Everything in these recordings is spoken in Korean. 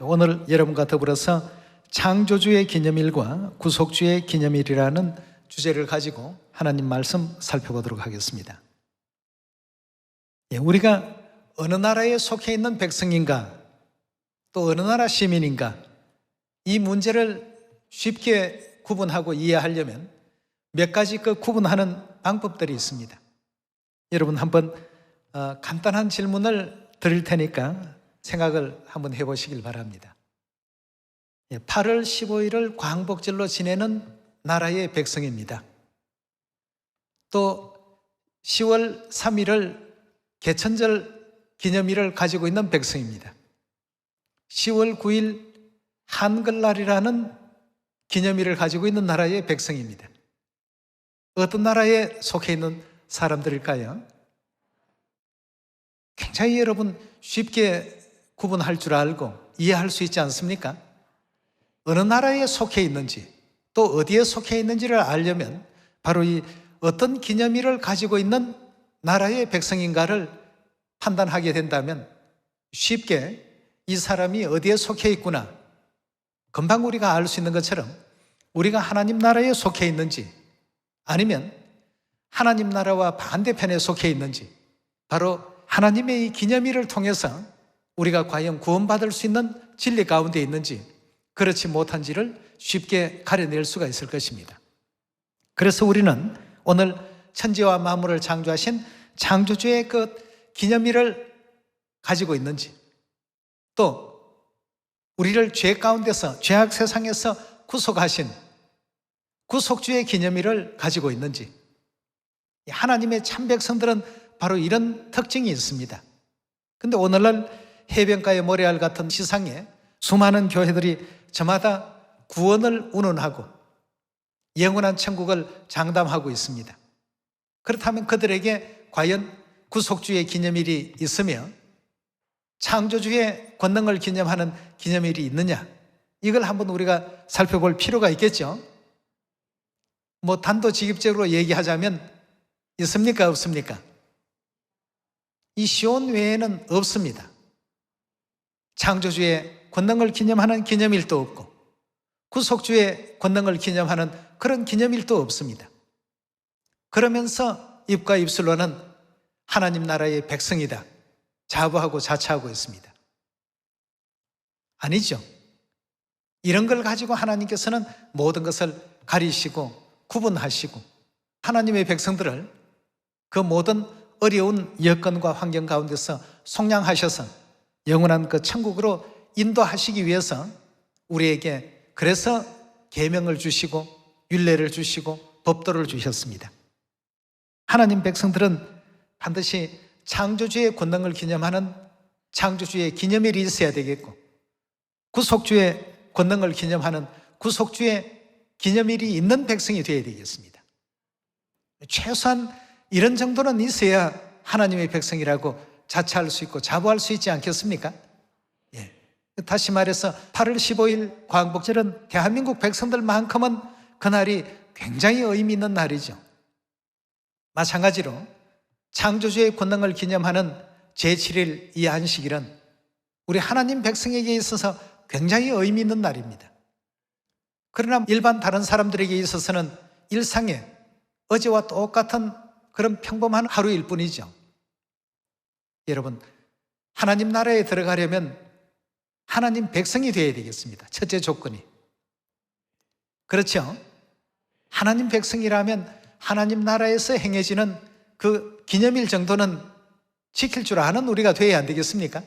오늘 여러분과 더불어서 창조주의 기념일과 구속주의 기념일이라는 주제를 가지고 하나님 말씀 살펴보도록 하겠습니다. 우리가 어느 나라에 속해 있는 백성인가, 또 어느 나라 시민인가, 이 문제를 쉽게 구분하고 이해하려면 몇 가지 그 구분하는 방법들이 있습니다. 여러분 한번 간단한 질문을 드릴 테니까 생각을 한번 해보시길 바랍니다. 8월 15일을 광복절로 지내는 나라의 백성입니다. 또 10월 3일을 개천절 기념일을 가지고 있는 백성입니다. 10월 9일 한글날이라는 기념일을 가지고 있는 나라의 백성입니다. 어떤 나라에 속해 있는 사람들일까요? 굉장히 여러분 쉽게 구분할 줄 알고 이해할 수 있지 않습니까? 어느 나라에 속해 있는지 또 어디에 속해 있는지를 알려면 바로 이 어떤 기념일을 가지고 있는 나라의 백성인가를 판단하게 된다면 쉽게 이 사람이 어디에 속해 있구나, 금방 우리가 알 수 있는 것처럼 우리가 하나님 나라에 속해 있는지 아니면 하나님 나라와 반대편에 속해 있는지, 바로 하나님의 이 기념일을 통해서 우리가 과연 구원받을 수 있는 진리 가운데 있는지 그렇지 못한지를 쉽게 가려낼 수가 있을 것입니다. 그래서 우리는 오늘 천지와 만물을 창조하신 창조주의 그 기념일을 가지고 있는지, 또 우리를 죄 가운데서 죄악 세상에서 구속하신 구속주의 기념일을 가지고 있는지, 하나님의 참 백성들은 바로 이런 특징이 있습니다. 근데 오늘날 해변가의 모래알 같은 시상에 수많은 교회들이 저마다 구원을 운운하고 영원한 천국을 장담하고 있습니다. 그렇다면 그들에게 과연 구속주의 기념일이 있으며 창조주의 권능을 기념하는 기념일이 있느냐, 이걸 한번 우리가 살펴볼 필요가 있겠죠. 단도직입적으로 얘기하자면 있습니까, 없습니까? 이 시온 외에는 없습니다. 창조주의 권능을 기념하는 기념일도 없고 구속주의 권능을 기념하는 그런 기념일도 없습니다. 그러면서 입과 입술로는 하나님 나라의 백성이다 자부하고 자처하고 있습니다. 아니죠. 이런 걸 가지고 하나님께서는 모든 것을 가리시고 구분하시고 하나님의 백성들을 그 모든 어려운 여건과 환경 가운데서 속량하셔서 영원한 그 천국으로 인도하시기 위해서 우리에게 그래서 계명을 주시고 율례를 주시고 법도를 주셨습니다. 하나님 백성들은 반드시 창조주의 권능을 기념하는 창조주의 기념일이 있어야 되겠고, 구속주의 권능을 기념하는 구속주의 기념일이 있는 백성이 되어야 되겠습니다. 최소한 이런 정도는 있어야 하나님의 백성이라고 자처할 수 있고 자부할 수 있지 않겠습니까? 다시 말해서 8월 15일 광복절은 대한민국 백성들만큼은 그날이 굉장히 의미 있는 날이죠. 마찬가지로 창조주의 권능을 기념하는 제7일 이 안식일은 우리 하나님 백성에게 있어서 굉장히 의미 있는 날입니다. 그러나 일반 다른 사람들에게 있어서는 일상의 어제와 똑같은 그런 평범한 하루일 뿐이죠. 여러분, 하나님 나라에 들어가려면 하나님 백성이 되어야 되겠습니다. 첫째 조건이. 그렇죠? 하나님 백성이라면 하나님 나라에서 행해지는 그 기념일 정도는 지킬 줄 아는 우리가 되어야 안 되겠습니까?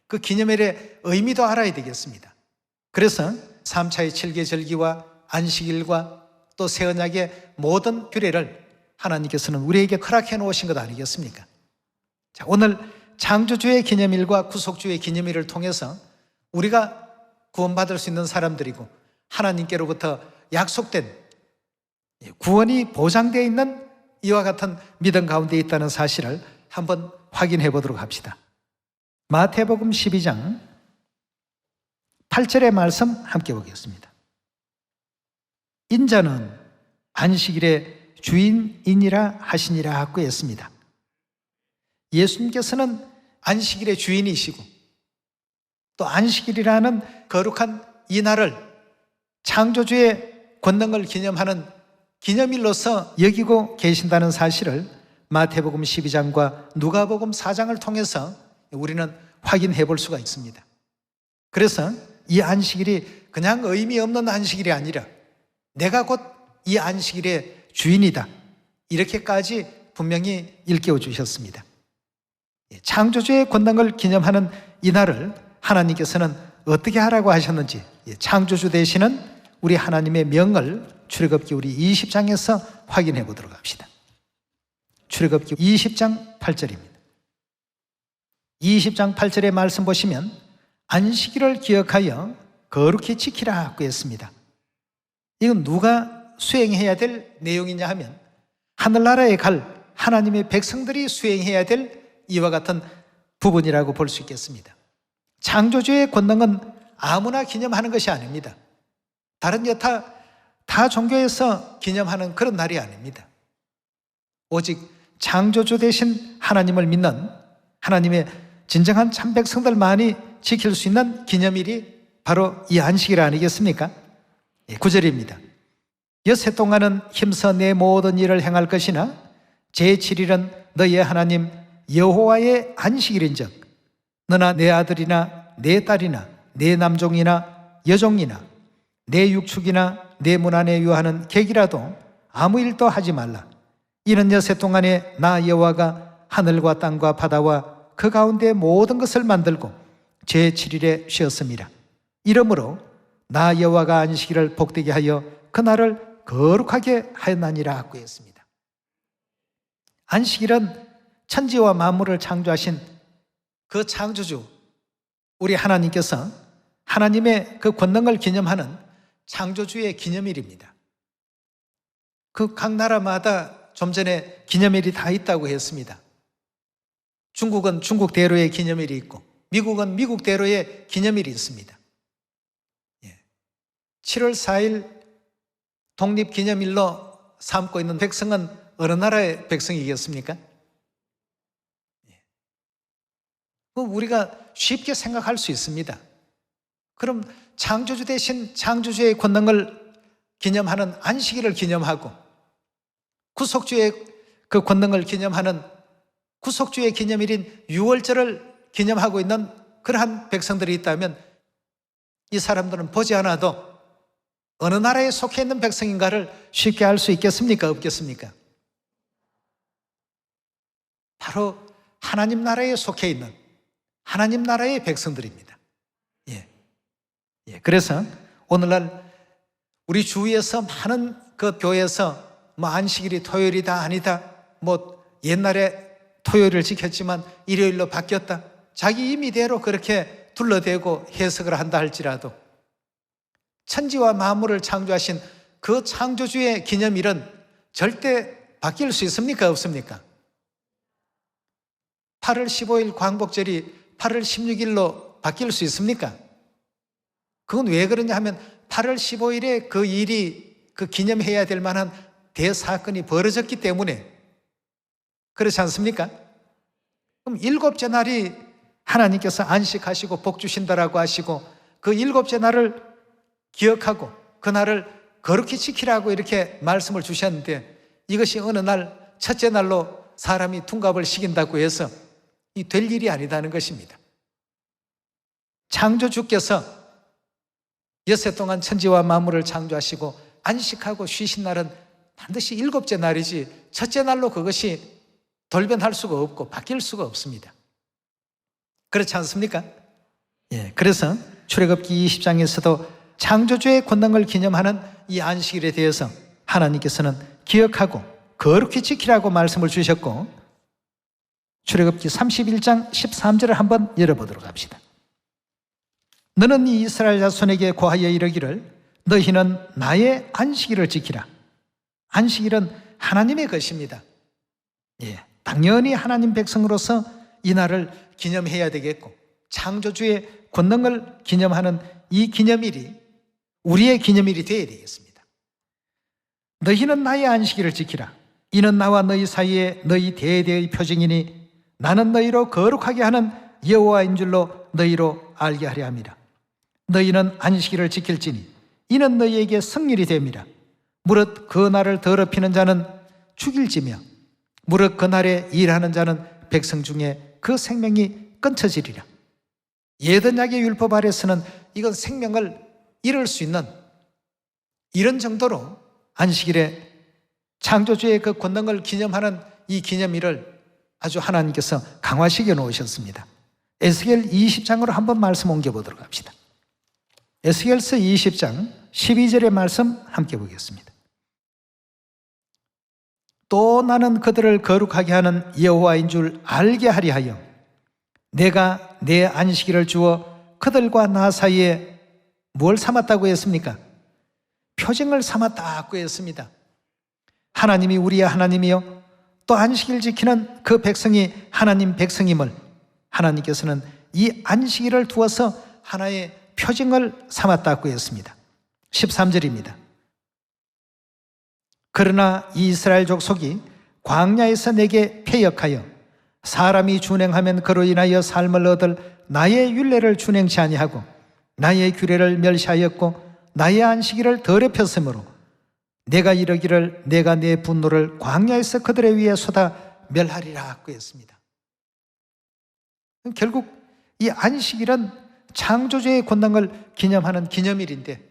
그 기념일의 의미도 알아야 되겠습니다. 그래서 3차의 7개 절기와 안식일과 또 새 언약의 모든 규례를 하나님께서는 우리에게 허락해 놓으신 것 아니겠습니까? 자, 오늘 창조주의 기념일과 구속주의 기념일을 통해서 우리가 구원받을 수 있는 사람들이고 하나님께로부터 약속된 구원이 보장되어 있는 이와 같은 믿음 가운데 있다는 사실을 한번 확인해 보도록 합시다. 마태복음 12장 8절의 말씀 함께 보겠습니다. 인자는 안식일의 주인이니라 하시니라 하고 했습니다. 예수님께서는 안식일의 주인이시고 또 안식일이라는 거룩한 이 날을 창조주의 권능을 기념하는 기념일로서 여기고 계신다는 사실을 마태복음 12장과 누가복음 4장을 통해서 우리는 확인해 볼 수가 있습니다. 그래서 이 안식일이 그냥 의미 없는 안식일이 아니라 내가 곧 이 안식일의 주인이다, 이렇게까지 분명히 일깨워 주셨습니다. 창조주의 권능을 기념하는 이 날을 하나님께서는 어떻게 하라고 하셨는지 창조주 되시는 우리 하나님의 명을 출애굽기 우리 20장에서 확인해 보도록 합시다. 출애굽기 20장 8절입니다. 20장 8절의 말씀 보시면 안식일을 기억하여 거룩히 지키라고 했습니다. 이건 누가 수행해야 될 내용이냐 하면 하늘나라에 갈 하나님의 백성들이 수행해야 될 이와 같은 부분이라고 볼 수 있겠습니다. 창조주의 권능은 아무나 기념하는 것이 아닙니다. 다른 여타 다 종교에서 기념하는 그런 날이 아닙니다. 오직 창조주 되신 하나님을 믿는 하나님의 진정한 참 백성들만이 지킬 수 있는 기념일이 바로 이 안식일 아니겠습니까? 9절입니다. 엿새 동안은 힘써 내 모든 일을 행할 것이나 제7일은 너의 하나님 여호와의 안식일인즉 너나 내 아들이나 내 딸이나 내 남종이나 여종이나 내 육축이나 내 문 안에 유하는 객이라도 아무 일도 하지 말라. 이는 엿새 동안에 나 여호와가 하늘과 땅과 바다와 그 가운데 모든 것을 만들고 제7일에 쉬었습니다. 이러므로 나 여호와가 안식일을 복되게 하여 그날을 거룩하게 하였나니라 하고 했습니다. 안식일은 천지와 만물을 창조하신 그 창조주 우리 하나님께서 하나님의 그 권능을 기념하는 창조주의 기념일입니다. 그 각 나라마다 좀 전에 기념일이 다 있다고 했습니다. 중국은 중국대로의 기념일이 있고 미국은 미국대로의 기념일이 있습니다. 7월 4일 독립기념일로 삼고 있는 백성은 어느 나라의 백성이겠습니까? 우리가 쉽게 생각할 수 있습니다. 그럼 창조주 대신 창조주의 권능을 기념하는 안식일을 기념하고 구속주의 그 권능을 기념하는 구속주의 기념일인 유월절을 기념하고 있는 그러한 백성들이 있다면 이 사람들은 보지 않아도 어느 나라에 속해 있는 백성인가를 쉽게 알 수 있겠습니까? 없겠습니까? 바로 하나님 나라에 속해 있는 하나님 나라의 백성들입니다. 그래서 오늘날 우리 주위에서 많은 그 교회에서 안식일이 토요일이다 아니다, 옛날에 토요일을 지켰지만 일요일로 바뀌었다, 자기 임의대로 그렇게 둘러대고 해석을 한다 할지라도 천지와 만물을 창조하신 그 창조주의 기념일은 절대 바뀔 수 있습니까? 없습니까? 8월 15일 광복절이 8월 16일로 바뀔 수 있습니까? 그건 왜 그러냐 하면 8월 15일에 그 일이 그 기념해야 될 만한 대사건이 벌어졌기 때문에 그렇지 않습니까? 그럼 7째 날이 하나님께서 안식하시고 복 주신다라고 하시고 그 7째 날을 기억하고 그날을 거룩히 지키라고 이렇게 말씀을 주셨는데 이것이 어느 날 첫째 날로 사람이 둔갑을 시킨다고 해서 이 될 일이 아니다는 것입니다. 창조주께서 엿새 동안 천지와 만물을 창조하시고 안식하고 쉬신 날은 반드시 7째 날이지 첫째 날로 그것이 돌변할 수가 없고 바뀔 수가 없습니다. 그렇지 않습니까? 그래서 출애굽기 20장에서도 창조주의 권능을 기념하는 이 안식일에 대해서 하나님께서는 기억하고 거룩히 지키라고 말씀을 주셨고 출애굽기 31장 13절을 한번 열어보도록 합시다. 너는 이 이스라엘 자손에게 고하여 이르기를 너희는 나의 안식일을 지키라. 안식일은 하나님의 것입니다. 당연히 하나님 백성으로서 이 날을 기념해야 되겠고 창조주의 권능을 기념하는 이 기념일이 우리의 기념일이 되어야 되겠습니다. 너희는 나의 안식일을 지키라. 이는 나와 너희 사이에 너희 대대의 표징이니 나는 너희로 거룩하게 하는 여호와인 줄로 너희로 알게 하려 함이라. 너희는 안식일을 지킬지니 이는 너희에게 성일이 됨이라. 무릇 그 날을 더럽히는 자는 죽일지며 무릇 그 날에 일하는 자는 백성 중에 그 생명이 끊쳐지리라. 예언약의 율법 아래서는 이건 생명을 잃을 수 있는 이런 정도로 안식일에 창조주의 그 권능을 기념하는 이 기념일을 아주 하나님께서 강화시켜 놓으셨습니다. 에스겔 20장으로 한번 말씀 옮겨보도록 합시다. 에스겔서 20장 12절의 말씀 함께 보겠습니다. 또 나는 그들을 거룩하게 하는 여호와인 줄 알게 하리 하여 내가 내 안식일을 주어 그들과 나 사이에 뭘 삼았다고 했습니까? 표징을 삼았다고 했습니다. 하나님이 우리의 하나님이요 또 안식일 지키는 그 백성이 하나님 백성임을 하나님께서는 이 안식일을 두어서 하나의 표징을 삼았다고 했습니다. 13절입니다. 그러나 이스라엘 족속이 광야에서 내게 패역하여 사람이 준행하면 그로 인하여 삶을 얻을 나의 율례를 준행치 아니하고 나의 규례를 멸시하였고 나의 안식일을 더럽혔으므로 내가 이르기를 내가 내 분노를 광야에서 그들에 위해 쏟아 멸하리라고 했습니다. 결국 이 안식일은 창조주의 권능을 기념하는 기념일인데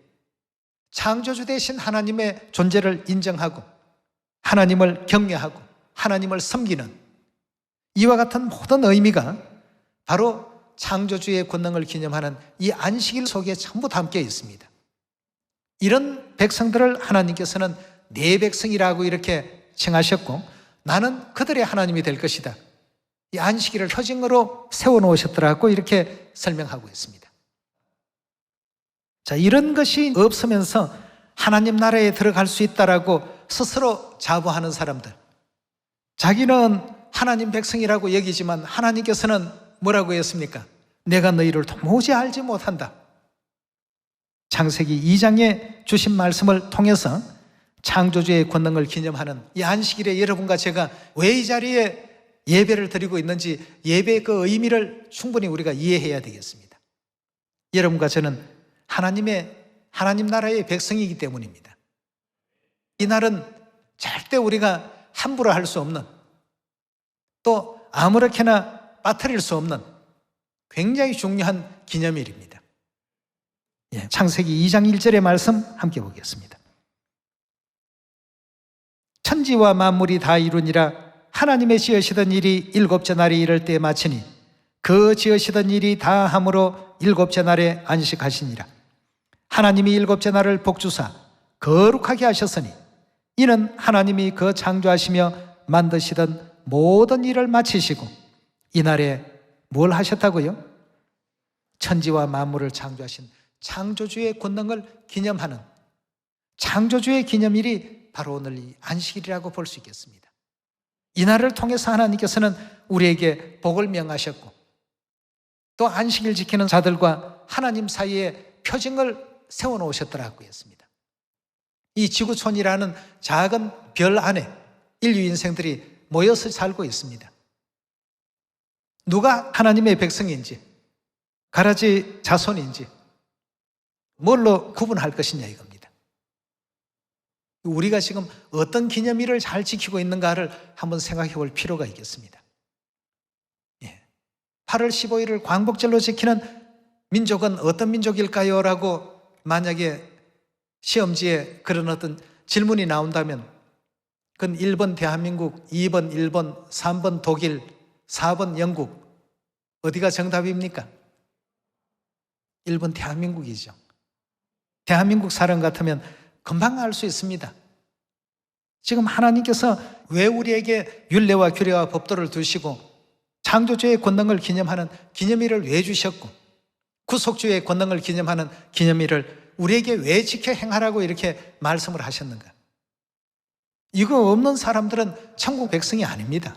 창조주 대신 하나님의 존재를 인정하고 하나님을 경외하고 하나님을 섬기는 이와 같은 모든 의미가 바로 창조주의 권능을 기념하는 이 안식일 속에 전부 담겨 있습니다. 이런 백성들을 하나님께서는 내 백성이라고 이렇게 칭하셨고 나는 그들의 하나님이 될 것이다. 이 안식일을 표징으로 세워놓으셨더라고 이렇게 설명하고 있습니다. 자, 이런 것이 없으면서 하나님 나라에 들어갈 수 있다라고 스스로 자부하는 사람들, 자기는 하나님 백성이라고 여기지만 하나님께서는 뭐라고 했습니까? 내가 너희를 도무지 알지 못한다. 창세기 2장에 주신 말씀을 통해서 창조주의 권능을 기념하는 이 안식일에 여러분과 제가 왜 이 자리에 예배를 드리고 있는지 예배의 그 의미를 충분히 우리가 이해해야 되겠습니다. 여러분과 저는 하나님 나라의 백성이기 때문입니다. 이 날은 절대 우리가 함부로 할 수 없는 또 아무렇게나 빠뜨릴 수 없는 굉장히 중요한 기념일입니다. 창세기 2장 1절의 말씀 함께 보겠습니다. 천지와 만물이 다 이루니라. 하나님의 지으시던 일이 일곱째 날에 이를 때에 마치니 그 지으시던 일이 다 함으로 일곱째 날에 안식하시니라. 하나님이 일곱째 날을 복주사 거룩하게 하셨으니 이는 하나님이 그 창조하시며 만드시던 모든 일을 마치시고 이 날에 뭘 하셨다고요? 천지와 만물을 창조하신 창조주의 권능을 기념하는 창조주의 기념일이 바로 오늘 이 안식일이라고 볼 수 있겠습니다. 이 날을 통해서 하나님께서는 우리에게 복을 명하셨고 또 안식일 지키는 자들과 하나님 사이에 표징을 세워놓으셨더라고 했습니다. 이 지구촌이라는 작은 별 안에 인류 인생들이 모여서 살고 있습니다. 누가 하나님의 백성인지 가라지 자손인지 뭘로 구분할 것이냐 이겁니다. 우리가 지금 어떤 기념일을 잘 지키고 있는가를 한번 생각해 볼 필요가 있겠습니다. 8월 15일을 광복절로 지키는 민족은 어떤 민족일까요? 라고 만약에 시험지에 그런 어떤 질문이 나온다면 그건 1번 대한민국, 2번 일본, 3번 독일, 4번 영국. 어디가 정답입니까? 1번 대한민국이죠. 대한민국 사람 같으면 금방 알 수 있습니다. 지금 하나님께서 왜 우리에게 율례와 규례와 법도를 두시고 창조주의 권능을 기념하는 기념일을 왜 주셨고 구속주의 권능을 기념하는 기념일을 우리에게 왜 지켜 행하라고 이렇게 말씀을 하셨는가? 이거 없는 사람들은 천국 백성이 아닙니다.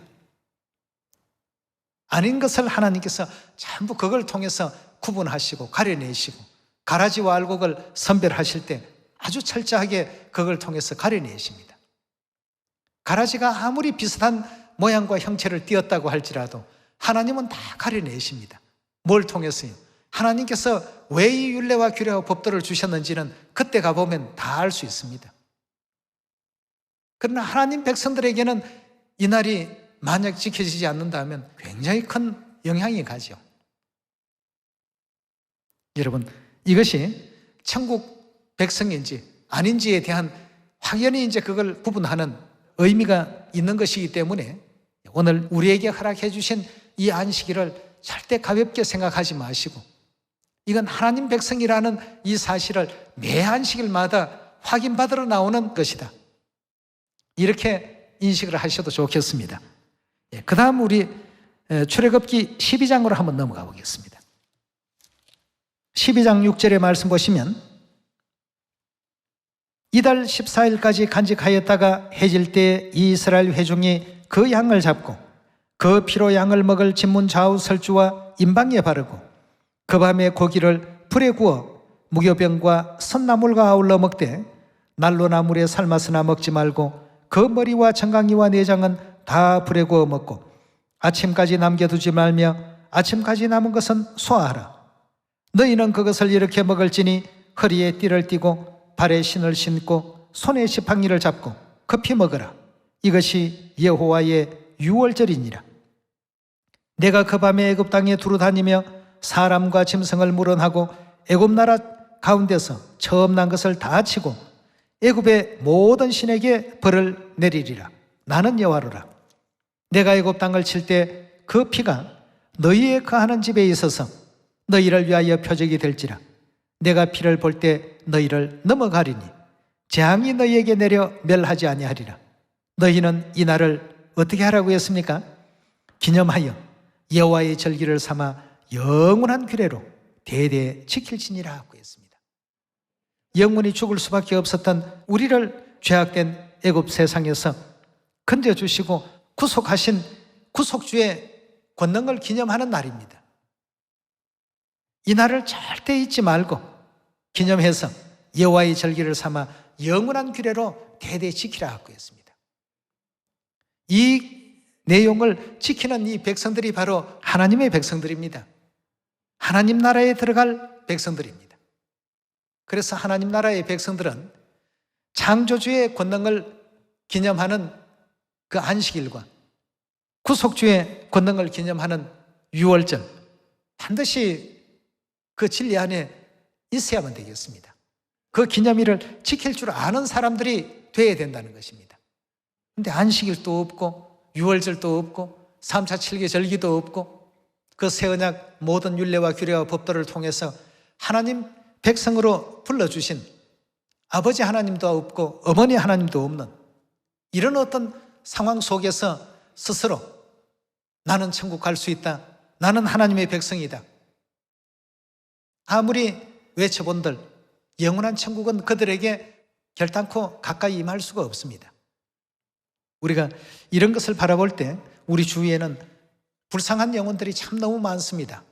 아닌 것을 하나님께서 전부 그걸 통해서 구분하시고 가려내시고 가라지와 알곡을 선별하실 때 아주 철저하게 그걸 통해서 가려내십니다. 가라지가 아무리 비슷한 모양과 형체를 띄었다고 할지라도 하나님은 다 가려내십니다. 뭘 통해서요? 하나님께서 왜 이 율례와 규례와 법도를 주셨는지는 그때 가보면 다 알 수 있습니다. 그러나 하나님 백성들에게는 이 날이 만약 지켜지지 않는다면 굉장히 큰 영향이 가죠. 여러분, 이것이 천국 백성인지 아닌지에 대한 확연히 이제 그걸 구분하는 의미가 있는 것이기 때문에 오늘 우리에게 허락해 주신 이 안식일을 절대 가볍게 생각하지 마시고 이건 하나님 백성이라는 이 사실을 매 안식일마다 확인받으러 나오는 것이다. 이렇게 인식을 하셔도 좋겠습니다. 그 다음 우리 출애굽기 12장으로 한번 넘어가 보겠습니다. 12장 6절의 말씀 보시면 이달 14일까지 간직하였다가 해질 때 이스라엘 회중이 그 양을 잡고 그 피로 양을 먹을 진문 좌우 설주와 임방에 바르고 그 밤에 고기를 불에 구워 무교병과 선나물과 아울러 먹되 난로나 물에 삶아서나 먹지 말고 그 머리와 정강이와 내장은 다 불에 구워 먹고 아침까지 남겨두지 말며 아침까지 남은 것은 소화하라. 너희는 그것을 이렇게 먹을지니 허리에 띠를 띠고 발에 신을 신고 손에 지팡이를 잡고 급히 먹으라. 이것이 여호와의 유월절이니라. 내가 그 밤에 애굽 땅에 두루 다니며 사람과 짐승을 물어하고 애굽 나라 가운데서 처음 난 것을 다 치고 애굽의 모든 신에게 벌을 내리리라. 나는 여호와로라. 내가 애굽 땅을 칠 때 그 피가 너희의 거하는 집에 있어서 너희를 위하여 표적이 될지라. 내가 피를 볼 때 너희를 넘어가리니 재앙이 너희에게 내려 멸하지 아니하리라. 너희는 이 날을 어떻게 하라고 했습니까? 기념하여 여호와의 절기를 삼아 영원한 규례로 대대 지킬지니라 하고 했습니다. 영원히 죽을 수밖에 없었던 우리를 죄악된 애굽 세상에서 건져주시고 구속하신 구속주의 권능을 기념하는 날입니다. 이 날을 절대 잊지 말고 기념해서 여호와의 절기를 삼아 영원한 규례로 대대 지키라 하고 했습니다. 이 내용을 지키는 이 백성들이 바로 하나님의 백성들입니다. 하나님 나라에 들어갈 백성들입니다. 그래서 하나님 나라의 백성들은 창조주의 권능을 기념하는 그 안식일과 구속주의 권능을 기념하는 유월절 반드시 그 진리 안에 있어야만 되겠습니다. 그 기념일을 지킬 줄 아는 사람들이 돼야 된다는 것입니다. 그런데 안식일도 없고 유월절도 없고 3차 7개 절기도 없고 그 새 언약 모든 율례와 규례와 법도를 통해서 하나님 백성으로 불러주신 아버지 하나님도 없고 어머니 하나님도 없는 이런 어떤 상황 속에서 스스로 나는 천국 갈 수 있다. 나는 하나님의 백성이다. 아무리 외쳐본들 영원한 천국은 그들에게 결단코 가까이 임할 수가 없습니다. 우리가 이런 것을 바라볼 때 우리 주위에는 불쌍한 영혼들이 참 너무 많습니다.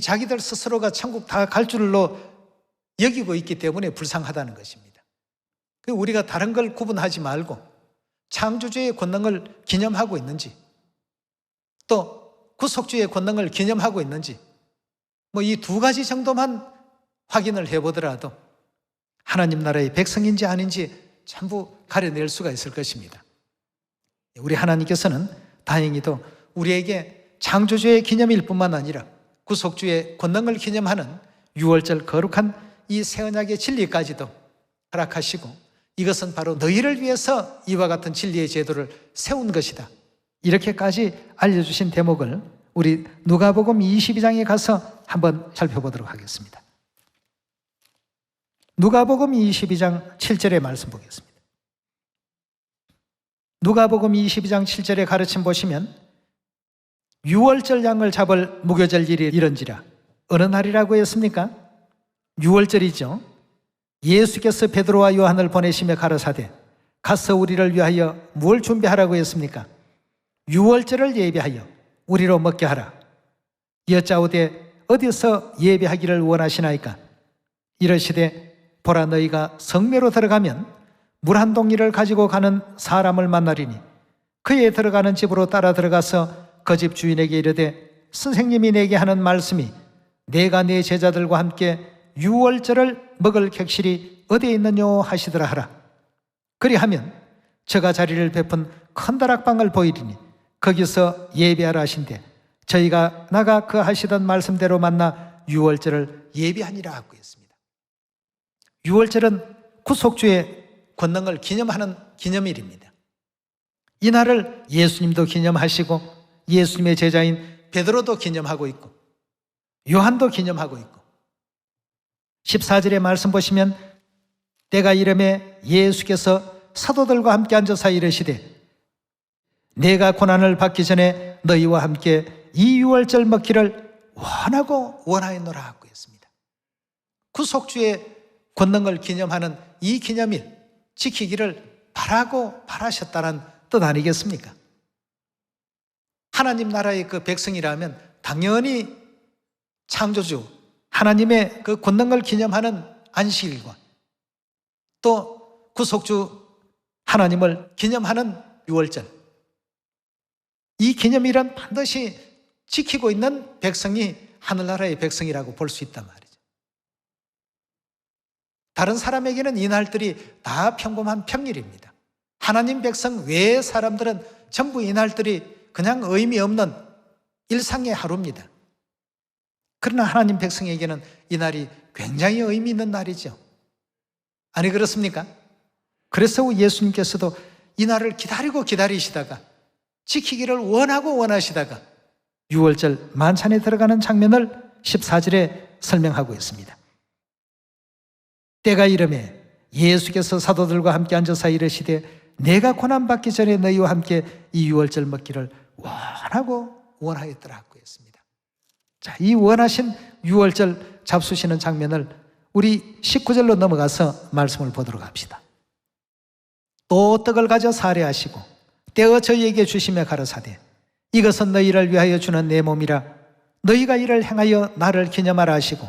자기들 스스로가 천국 다 갈 줄로 여기고 있기 때문에 불쌍하다는 것입니다. 우리가 다른 걸 구분하지 말고 창조주의 권능을 기념하고 있는지 또 구속주의 권능을 기념하고 있는지 이 두 가지 정도만 확인을 해보더라도 하나님 나라의 백성인지 아닌지 전부 가려낼 수가 있을 것입니다. 우리 하나님께서는 다행히도 우리에게 창조주의 기념일 뿐만 아니라 구속주의 권능을 기념하는 유월절 거룩한 이 새 언약의 진리까지도 허락하시고 이것은 바로 너희를 위해서 이와 같은 진리의 제도를 세운 것이다. 이렇게까지 알려주신 대목을 우리 누가복음 22장에 가서 한번 살펴보도록 하겠습니다. 누가복음 22장 7절의 말씀 보겠습니다. 누가복음 22장 7절의 가르침 보시면 유월절 양을 잡을 무교절일이 이런지라. 어느 날이라고 했습니까? 유월절이죠. 예수께서 베드로와 요한을 보내시며 가라사대 가서 우리를 위하여 무엇을 준비하라고 했습니까? 유월절을 예비하여 우리로 먹게 하라. 여짜오되 어디서 예비하기를 원하시나이까? 이러시되 보라 너희가 성내로 들어가면 물 한 동이를 가지고 가는 사람을 만나리니 그에 들어가는 집으로 따라 들어가서 그 집 주인에게 이르되 선생님이 내게 하는 말씀이 내가 네 제자들과 함께 유월절을 먹을 객실이 어디에 있느뇨 하시더라 하라. 그리하면 저가 자리를 베푼 큰 다락방을 보이리니 거기서 예배하라 하신대 저희가 나가 그 하시던 말씀대로 만나 유월절을 예배하니라 하고 있습니다. 유월절은 구속주의 권능을 기념하는 기념일입니다. 이날을 예수님도 기념하시고 예수님의 제자인 베드로도 기념하고 있고 요한도 기념하고 있고 14절의 말씀 보시면 때가 이름에 예수께서 사도들과 함께 앉아서 이르시되 내가 고난을 받기 전에 너희와 함께 이 유월절 먹기를 원하고 원하였노라 하고 있습니다. 구속주의 권능을 기념하는 이 기념일 지키기를 바라고 바라셨다는 뜻 아니겠습니까? 하나님 나라의 그 백성이라면 당연히 창조주 하나님의 그 권능을 기념하는 안식일과 또 구속주 하나님을 기념하는 유월절, 이 기념일은 반드시 지키고 있는 백성이 하늘나라의 백성이라고 볼 수 있단 말이죠. 다른 사람에게는 이 날들이 다 평범한 평일입니다. 하나님 백성 외의 사람들은 전부 이 날들이 그냥 의미 없는 일상의 하루입니다. 그러나 하나님 백성에게는 이 날이 굉장히 의미 있는 날이죠. 아니 그렇습니까? 그래서 예수님께서도 이 날을 기다리시다가 지키기를 원하고 원하시다가 유월절 만찬에 들어가는 장면을 14절에 설명하고 있습니다. 때가 이름에 예수께서 사도들과 함께 앉아서 이르시되 내가 고난받기 전에 너희와 함께 이 유월절 먹기를 원하고 원하였더라 하고 했습니다. 자, 이 원하신 유월절 잡수시는 장면을 우리 19절로 넘어가서 말씀을 보도록 합시다. 또 떡을 가져 사례하시고 떼어 저희에게 주시며 가라사대 이것은 너희를 위하여 주는 내 몸이라 너희가 이를 행하여 나를 기념하라 하시고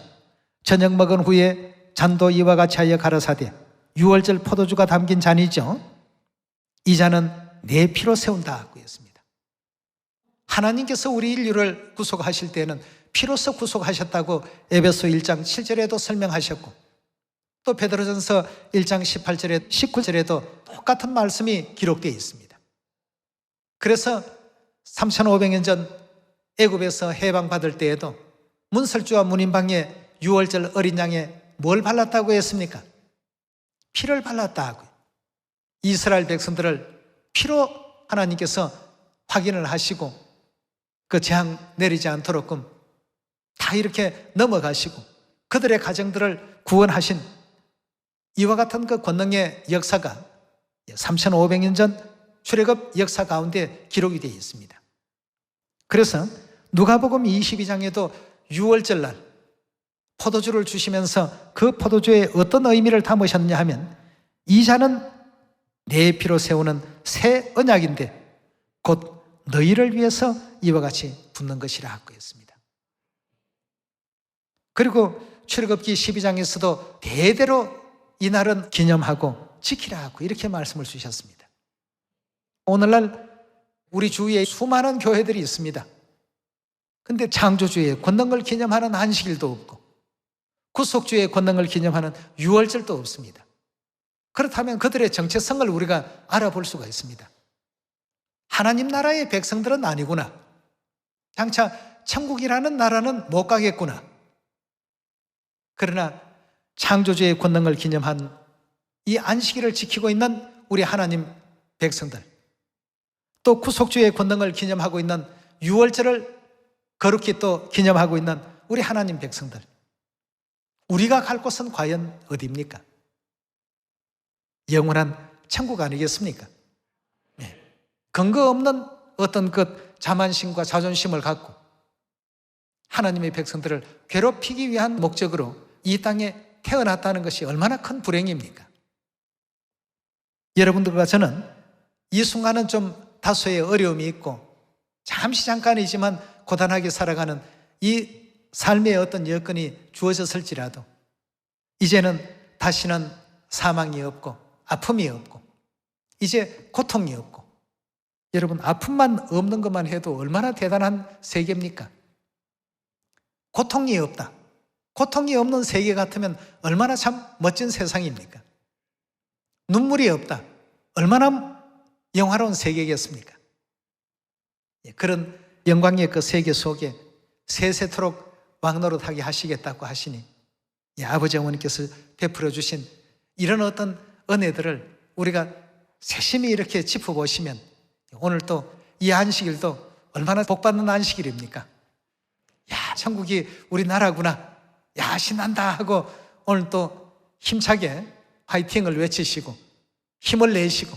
저녁 먹은 후에 잔도 이와 같이 하여 가라사대 유월절 포도주가 담긴 잔이죠. 이 잔은 내 피로 세운다 하고 했습니다. 하나님께서 우리 인류를 구속하실 때는 피로서 구속하셨다고 에베소 1장 7절에도 설명하셨고 또 베드로전서 1장 18절에 19절에도 똑같은 말씀이 기록되어 있습니다. 그래서 3,500년 전 애굽에서 해방받을 때에도 문설주와 문인방에 유월절 어린 양에 뭘 발랐다고 했습니까? 피를 발랐다 하고요. 이스라엘 백성들을 피로 하나님께서 확인을 하시고 그 재앙 내리지 않도록끔 다 이렇게 넘어가시고 그들의 가정들을 구원하신 이와 같은 그 권능의 역사가 3,500년 전 출애굽 역사 가운데 기록이 되어 있습니다. 그래서 누가복음 22장에도 유월절 날 포도주를 주시면서 그 포도주에 어떤 의미를 담으셨냐 하면 이 잔은 내 피로 세우는 새 언약인데 곧 너희를 위해서 이와 같이 붓는 것이라 하고 했습니다. 그리고 출애굽기 12장에서도 대대로 이날은 기념하고 지키라 하고 이렇게 말씀을 주셨습니다. 오늘날 우리 주위에 수많은 교회들이 있습니다. 근데 창조주의 권능을 기념하는 안식일도 없고 구속주의 권능을 기념하는 유월절도 없습니다. 그렇다면 그들의 정체성을 우리가 알아볼 수가 있습니다. 하나님 나라의 백성들은 아니구나. 장차 천국이라는 나라는 못 가겠구나. 그러나 창조주의 권능을 기념한 이 안식일을 지키고 있는 우리 하나님 백성들, 또 구속주의 권능을 기념하고 있는 유월절을 거룩히 또 기념하고 있는 우리 하나님 백성들, 우리가 갈 곳은 과연 어디입니까? 영원한 천국 아니겠습니까? 네. 근거 없는 어떤 그 자만심과 자존심을 갖고 하나님의 백성들을 괴롭히기 위한 목적으로 이 땅에 태어났다는 것이 얼마나 큰 불행입니까? 여러분들과 저는 이 순간은 좀 다소의 어려움이 있고 잠깐이지만 고단하게 살아가는 이 삶의 어떤 여건이 주어졌을지라도 이제는 다시는 사망이 없고 아픔이 없고 이제 고통이 없고, 여러분 아픔만 없는 것만 해도 얼마나 대단한 세계입니까? 고통이 없다. 고통이 없는 세계 같으면 얼마나 참 멋진 세상입니까? 눈물이 없다. 얼마나 영화로운 세계겠습니까? 그런 영광의 그 세계 속에 세세토록 왕노릇하게 하시겠다고 하시니 아버지 어머니께서 베풀어 주신 이런 어떤 은혜들을 우리가 세심히 이렇게 짚어보시면 오늘 또 이 안식일도 얼마나 복받는 안식일입니까? 야, 천국이 우리나라구나. 야, 신난다 하고 오늘 또 힘차게 화이팅을 외치시고 힘을 내시고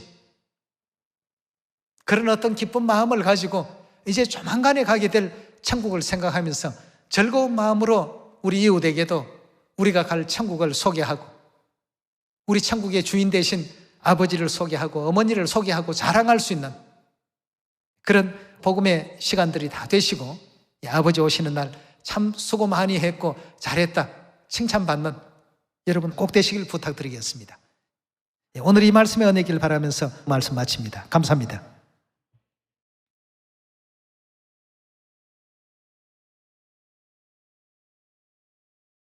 그런 어떤 기쁜 마음을 가지고 이제 조만간에 가게 될 천국을 생각하면서 즐거운 마음으로 우리 이웃에게도 우리가 갈 천국을 소개하고 우리 천국의 주인 되신 아버지를 소개하고 어머니를 소개하고 자랑할 수 있는 그런 복음의 시간들이 다 되시고 아버지 오시는 날 참 수고 많이 했고 잘했다 칭찬받는 여러분 꼭 되시길 부탁드리겠습니다. 오늘 이 말씀의 은혜길 바라면서 말씀 마칩니다. 감사합니다.